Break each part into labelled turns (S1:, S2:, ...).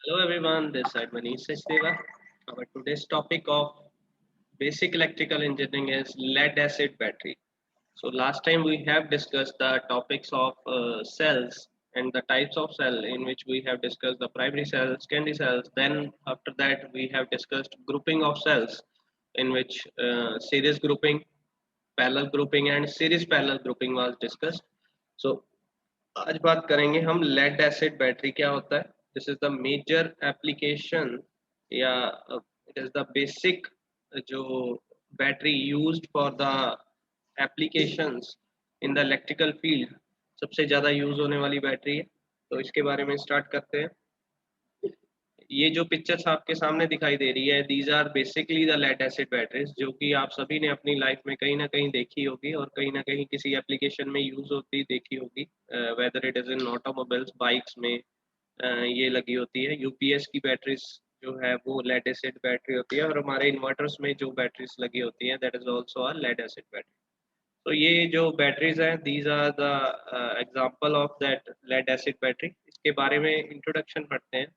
S1: Hello everyone, this is Manish Sachdeva. Our today's topic of basic electrical engineering is lead acid battery. So last time we have discussed the topics of cells and the types of cell, in which we have discussed the primary cells, secondary cells. Then after that we have discussed grouping of cells, in which series grouping, parallel grouping and series parallel grouping was discussed. So आज बात करेंगे हम lead acid battery क्या होता है. This is the major application या it is the basic जो battery used for the applications in the electrical field, सबसे ज़्यादा यूज होने वाली बैटरी है. तो इसके बारे में स्टार्ट करते हैं. ये जो पिक्चर्स आपके सामने दिखाई दे रही है, these are basically the lead acid batteries, जो कि आप सभी ने अपनी लाइफ में कहीं ना कहीं देखी होगी और कहीं ना कहीं किसी एप्लीकेशन में यूज होती देखी होगी. Whether it is in automobiles, bikes में ये लगी होती है. यूपीएस की बैटरीज जो है वो लेड एसिड बैटरी होती है, और हमारे इन्वर्टर्स में जो बैटरीज लगी होती है that is also a lead acid battery. तो ये जो बैटरीज हैं, these are the example of that lead acid battery. इसके बारे में इंट्रोडक्शन पढ़ते हैं.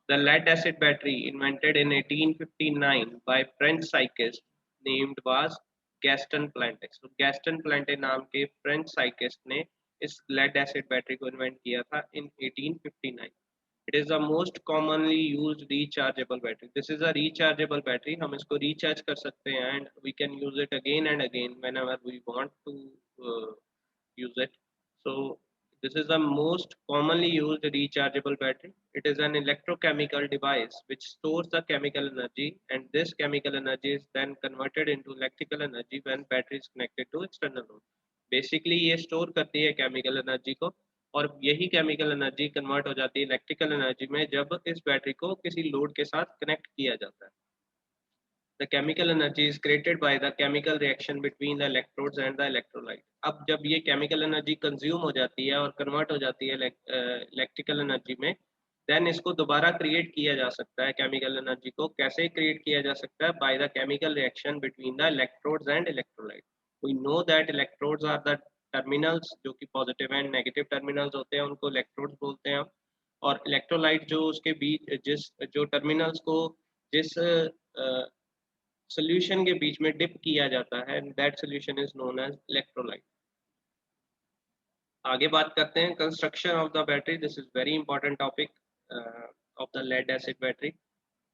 S1: The lead acid battery, invented in 1859 by French scientist named was Gaston Planté. So Gaston Planté नाम के French scientist ने इस lead acid battery को invent किया था in 1859. It is the most commonly used rechargeable battery. This is a rechargeable battery. हम इसको recharge कर सकते हैं and we can use it again and again whenever we want to use it. So this is the most commonly used rechargeable battery. It is an electrochemical device which stores the chemical energy, and this chemical energy is then converted into electrical energy when battery is connected to external load. Basically ये store करती है chemical energy को, और यही chemical energy convert हो जाती है electrical energy में जब इस बैटरी को किसी लोड के साथ कनेक्ट किया जाता है. The chemical energy is created by the chemical reaction between the electrodes and the electrolyte. अब जब ये केमिकल एनर्जी कंज्यूम हो जाती है और कन्वर्ट हो जाती है इलेक्ट्रिकल एनर्जी में, देन इसको दोबारा क्रिएट किया जा सकता है. केमिकल एनर्जी को कैसे क्रिएट किया जा सकता है? By the chemical reaction between the electrodes and electrolyte. We know that electrodes are the terminals, जो कि पॉजिटिव एंड नेगेटिव टर्मिनल्स होते हैं, उनको इलेक्ट्रोड्स बोलते हैं हम. और इलेक्ट्रोलाइट जो उसके बीच जिस जो टर्मिनल्स को जिस सोल्यूशन के बीच में डिप किया जाता है, that solution is known as electrolyte. आगे बात करते हैं construction of the battery. This is very important topic of the lead acid battery.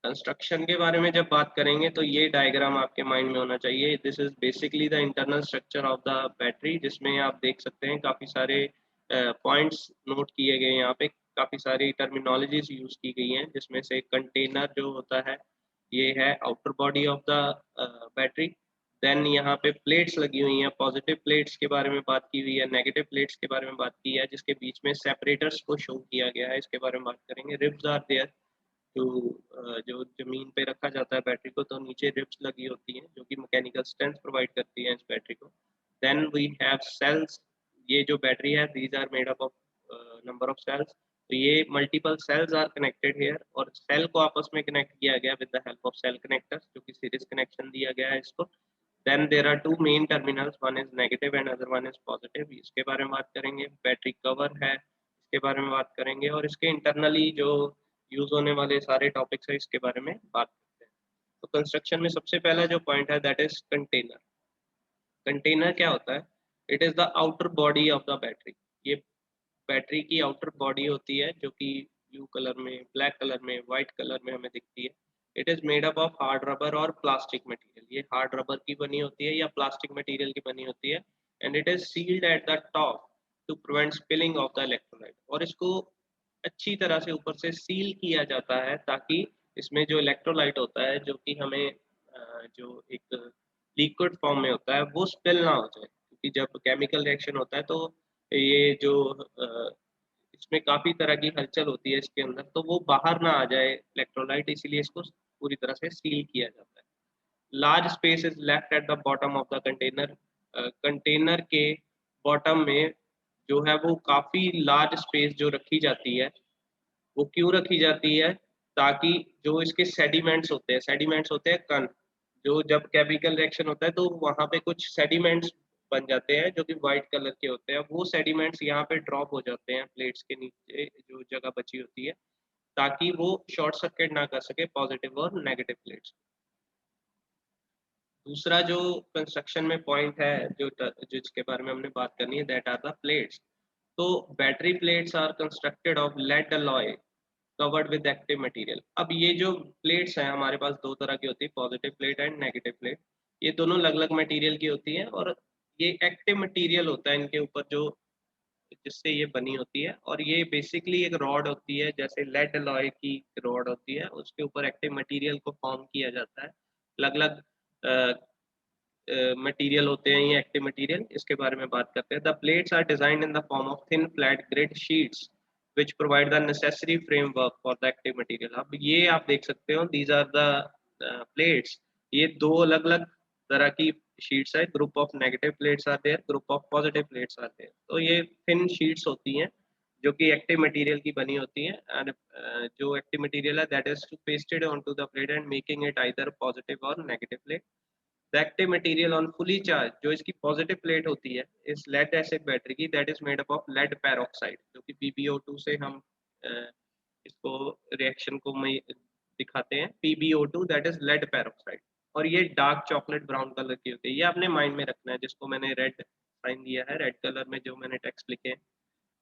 S1: Construction के बारे में जब बात करेंगे तो ये डायग्राम आपके माइंड में होना चाहिए. This is basically the internal structure of the battery, जिसमें आप देख सकते हैं काफ़ी सारे पॉइंट्स नोट किए गए हैं. यहाँ पे काफ़ी सारी टर्मिनोलॉजीज यूज़ की गई हैं, जिसमें से कंटेनर जो होता है ये है outer body of the battery. Then यहाँ पे प्लेट्स लगी हुई हैं. पॉजिटिव प्लेट्स के बारे में बात की हुई है, नेगेटिव प्लेट्स के बारे में बात की है, जिसके बीच में सेपरेटर्स को शो किया गया है. इसके बारे में बात करेंगे. रिब्स आर देयर, जो जो जमीन पे रखा जाता है बैटरी को, तो नीचे रिब्स लगी होती हैं जो कि मैकेनिकल स्ट्रेंथ प्रोवाइड करती हैं इस बैटरी को. Then we have cells. ये जो बैटरी है, these are made up of number of cells. तो ये multiple cells are connected here, और सेल को आपस में कनेक्ट किया गया with the help of cell connectors, जो कि सीरीज कनेक्शन दिया गया है इसको. Then there are two main terminals, one is negative and other one is positive. इसके बारे में बात करेंगे. बैटरी कवर है, इसके बारे में बात करेंगे, और इसके इंटरनली जो यूज होने वाले सारे टॉपिक्स है इसके बारे में बात करते हैं. तो कंस्ट्रक्शन में सबसे पहला जो पॉइंट है दैट इज कंटेनर. कंटेनर क्या होता है? It is the outer body of the battery. ये बैटरी की आउटर बॉडी होती है, जो कि ब्लू कलर में, ब्लैक कलर में, व्हाइट कलर में हमें दिखती है. It is made up of hard rubber और प्लास्टिक मटेरियल. ये हार्ड रबर की बनी होती है या प्लास्टिक मटेरियल की बनी होती है. And it is sealed at the top to prevent spilling of the electrolyte. और इसको अच्छी तरह से ऊपर से सील किया जाता है ताकि इसमें जो इलेक्ट्रोलाइट होता है, जो कि हमें जो एक लिक्विड फॉर्म में होता है, वो स्पिल ना हो जाए. क्योंकि जब केमिकल रिएक्शन होता है तो ये जो इसमें काफ़ी तरह की हलचल होती है इसके अंदर, तो वो बाहर ना आ जाए इलेक्ट्रोलाइट, इसीलिए इसको पूरी तरह से सील किया जाता है. Large space is left at the bottom of the container. Container के बॉटम में जो है वो काफ़ी लार्ज स्पेस जो रखी जाती है, वो क्यों रखी जाती है? ताकि जो इसके सेडिमेंट्स होते हैं कण, जो जब केमिकल रिएक्शन होता है तो वहाँ पे कुछ सेडिमेंट्स बन जाते हैं जो कि वाइट कलर के होते हैं. वो सेडिमेंट्स यहाँ पे ड्रॉप हो जाते हैं प्लेट्स के नीचे जो जगह बची होती है. ताकि वो शॉर्ट सर्किट ना कर सके पॉजिटिव और नेगेटिव प्लेट्स। दूसरा जो कंस्ट्रक्शन में पॉइंट है जो जिसके बारे में हमने बात करनी है, दैट आर द प्लेट्स। तो battery plates are constructed of lead alloy covered with active material. अब ये जो प्लेट्स हैं हमारे पास दो तरह की होती है, positive plate and negative plate. ये दोनों अलग अलग मटेरियल की होती है और ये एक्टिव मटेरियल होता है इनके ऊपर जो जिससे ये बनी होती है। और ये बेसिकली एक रॉड होती है, जैसे लेड अलॉय की रॉड होती है, उसके ऊपर एक्टिव मटेरियल को फॉर्म किया जाता है। अलग अलग मटेरियल होते हैं ये एक्टिव मटेरियल, इसके बारे में बात करते हैं। The plates are designed in the form of thin flat grid sheets which provide the necessary framework for the active material। अब ये आप देख सकते हो, these are the plates। ये दो अलग अलग तरह की शीट्स है, group of negative plates are there, group of positive plates are there. तो ये थिन शीट्स होती हैं जो कि एक्टिव मटेरियल की बनी होती है। एंड जो एक्टिव मटेरियल है that is pasted onto the plate and making it either positive or negative plate. The active material on fully charged, जो इसकी पॉजिटिव प्लेट होती है इस लेड एसिड बैटरी की, that is made up of lead peroxide, जो कि PbO2 से हम इसको रिएक्शन को दिखाते हैं। PbO2 that is lead peroxide. और ये डार्क चॉकलेट ब्राउन कलर की होती है। ये आपने माइंड में रखना है, जिसको मैंने रेड साइन दिया है, रेड कलर में जो मैंने टेक्स्ट लिखे हैं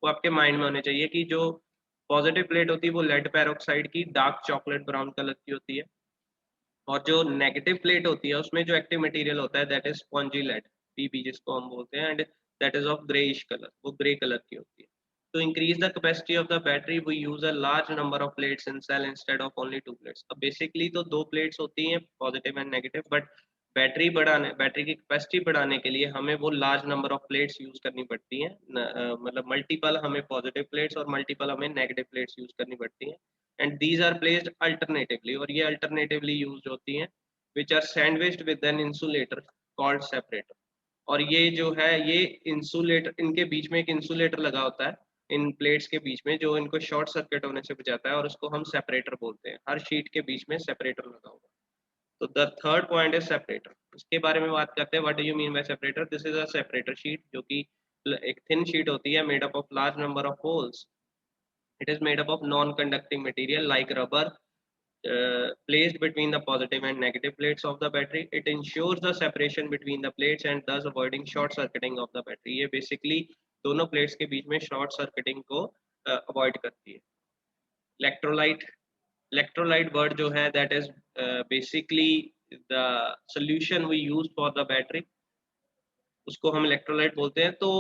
S1: वो आपके माइंड में होने चाहिए कि जो पॉजिटिव प्लेट होती है वो लेड पेरोक्साइड की डार्क चॉकलेट ब्राउन कलर की होती है, और जो नेगेटिव प्लेट होती है उसमें जो एक्टिव मटेरियल होता है that is spongy lead, PB जिसको हम बोलते हैं, and that is of greyish colour, वो ग्रे कलर की होती है। तो increase the capacity of the battery we use a large number of plates in cell instead of only two plates. अब बेसिकली तो दो प्लेट्स होती हैं positive and negative, but battery की कैपेसिटी बढ़ाने के लिए हमें वो large number of plates use करनी पड़ती हैं। मतलब मल्टीपल हमें पॉजिटिव प्लेट्स और मल्टीपल हमें नेगेटिव प्लेट्स यूज करनी पड़ती हैं। And these are placed alternatively, और ये अल्टरनेटिवली यूज होती हैं, which are sandwiched with an insulator called separator. और ये जो है ये इंसुलेटर, इनके बीच में एक इंसुलेटर लगा होता है इन प्लेट्स के बीच में, जो इनको शॉर्ट सर्किट होने से बचाता है, और उसको हम सेपरेटर बोलते हैं। हर शीट के बीच में सेपरेटर लगा होगा। तो the third point is separator. इसके बारे में बात करते हैं, what do you mean by separator. This is a separator sheet, जो कि एक थिन शीट होती है made up of large number of holes. It is made up of non conducting material like rubber placed between the positive and negative plates of the battery. It ensures the separation between the plates and thus avoiding short circuiting of the battery। ये basically दोनों plates के बीच में short circuiting को avoid करती है। Electrolyte, electrolyte word जो है that is basically the solution we use for the battery, उसको हम electrolyte बोलते हैं। तो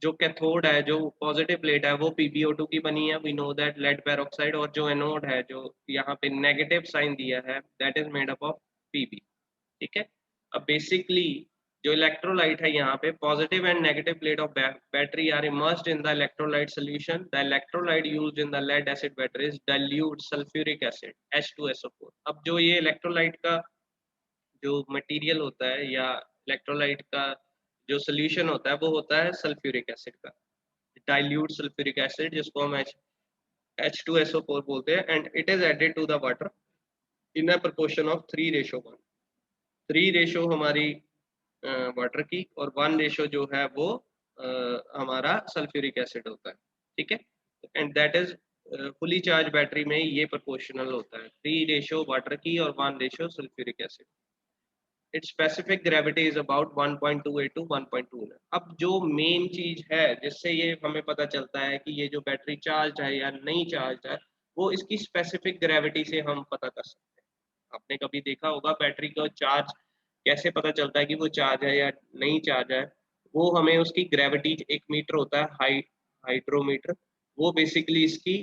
S1: जो कैथोड है, जो पॉजिटिव प्लेट है, वो PbO2 की बनी है, we know that, lead peroxide. और जो एनोड है, जो यहाँ पे नेगेटिव साइन दिया है, that is made up of Pb। ठीक है। अब बेसिकली जो इलेक्ट्रोलाइट है यहाँ पे, positive and negative plate of battery are immersed in the electrolyte solution. The electrolyte used in the lead acid batteries dilute sulphuric acid H2SO4। अब जो ये इलेक्ट्रोलाइट का जो मटेरियल होता है या इलेक्ट्रोलाइट का जो सोल्यूशन होता है वो होता है सल्फ्यूरिक एसिड का, डाइल्यूट सल्फ्यूरिक एसिड, जिसको हम H2SO4 बोलते हैं। And it is added to the water in a proportion of 3:1। 3 ratio हमारी वाटर की, और 1 रेशो जो है वो हमारा सल्फ्यूरिक एसिड होता है। ठीक है। And that is fully charge battery में ये प्रोपोर्शनल होता है, 3 रेशो वाटर की और 1 ratio sulphuric acid. It's specific gravity is about 1.28 to 1.2। अब जो मेन चीज है जिससे ये हमें पता चलता है कि ये जो बैटरी चार्ज है या नहीं चार्ज है, वो इसकी स्पेसिफिक ग्रेविटी से हम पता कर सकते हैं। आपने कभी देखा होगा बैटरी का चार्ज कैसे पता चलता है कि वो चार्ज है या नहीं चार्ज है, वो हमें उसकी ग्रेविटी, एक मीटर होता है हाइड्रोमीटर, वो बेसिकली इसकी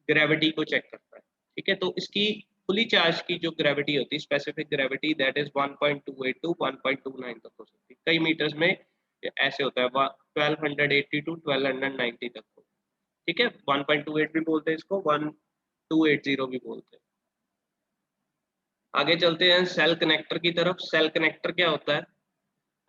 S1: ग्रेविटी को चेक करता है। ठीक है। तो इसकी फुली चार्ज की जो ग्रेविटी होती है, specific gravity, that is 1.28 to 1.29 तक हो सकती है। कई मीटर्स में ऐसे होता है 1280 to 1290 तक हो। ठीक है। 1.28 भी बोलते हैं इसको, 1280 भी बोलते हैं। आगे चलते हैं सेल कनेक्टर की तरफ। सेल कनेक्टर क्या होता है?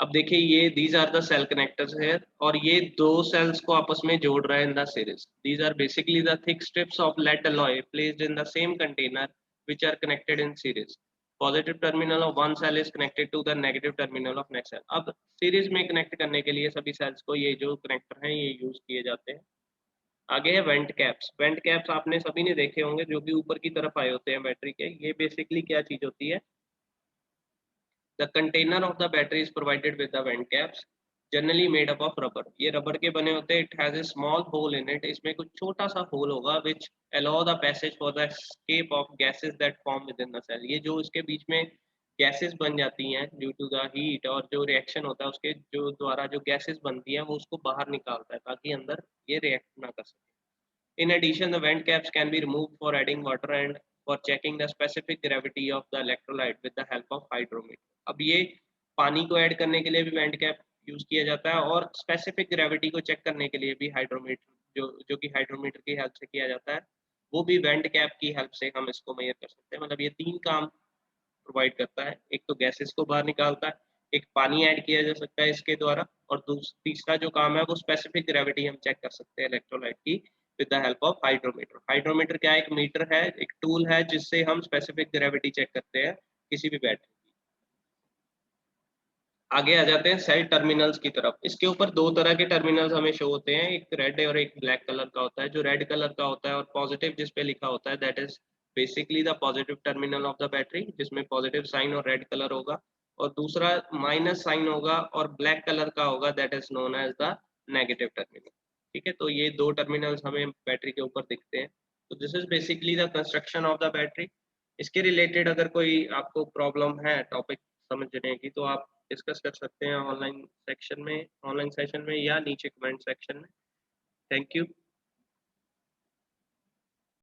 S1: अब देखिए, ये these are the cell connectors है, और ये दो सेल्स को आपस में जोड़ रहा है in the series. These are basically the thick strips of lead alloy placed in the same container which are connected in series। Positive terminal of one cell is connected to the negative terminal of next cell. अब series में connect करने के लिए सभी sales को ये जो connector हैं ये यूज किए जाते हैं। आगे है वेंट कैप्स। वेंट कैप्स आपने सभी ने देखे होंगे, जो भी ऊपर की तरफ आए होते हैं बैटरी के। ये बेसिकली क्या चीज होती है? The container of the battery is provided with the vent caps, generally made up of rubber. ये रबर के बने होते हैं। It has a small hole in it, इसमें कुछ छोटा सा होल होगा, which allow the passage for the escape of gases that form within the cell. ये जो इसके बीच में गैसेस बन जाती हैं ड्यू टू द हीट, और जो रिएक्शन होता है उसके जो द्वारा जो गैसेस बनती हैं वो उसको बाहर निकालता है, ताकि अंदर ये रिएक्ट ना कर सके। In addition, the vent caps can be removed for adding water and for checking the specific gravity of the electrolyte with the help of hydrometer. अब ये पानी को ऐड करने के लिए भी वेंट कैप यूज किया जाता है, और स्पेसिफिक ग्रेविटी को चेक करने के लिए भी हाइड्रोमीटर जो कि हाइड्रोमीटर की हेल्प से किया जाता है, वो भी वेंट कैप की हेल्प से हम इसको मेजर कर सकते हैं। मतलब ये तीन काम प्रोवाइड करता है। एक तो गैसेस को बाहर निकालता है, एक पानी ऐड किया जा सकता है इसके द्वारा, और तीसरा जो काम है वो स्पेसिफिक ग्रेविटी हम चेक कर सकते हैं इलेक्ट्रोलाइट की with the help of hydrometer. Hydrometer क्या है? एक मीटर है, एक टूल है जिससे हम स्पेसिफिक ग्रेविटी चेक करते हैं किसी भी बैटरी की। आगे आ जाते हैं सेल टर्मिनल्स की तरफ। इसके ऊपर दो तरह के टर्मिनल्स हमें शो होते हैं, एक रेड और एक ब्लैक कलर का होता है। जो रेड कलर का होता है और पॉजिटिव जिस पे लिखा होता है, that is basically the positive terminal of the battery, जिसमें पॉजिटिव साइन और रेड कलर होगा। और दूसरा माइनस साइन होगा और ब्लैक कलर का होगा, that is known as the negative terminal. ठीक है, तो ये दो टर्मिनल्स हमें बैटरी के ऊपर दिखते हैं। तो this is basically the construction of the battery. इसके रिलेटेड अगर कोई आपको प्रॉब्लम है टॉपिक समझने की, तो आप डिस्कस कर सकते हैं ऑनलाइन सेक्शन में, ऑनलाइन सेशन में, या नीचे कमेंट सेक्शन में। Thank you.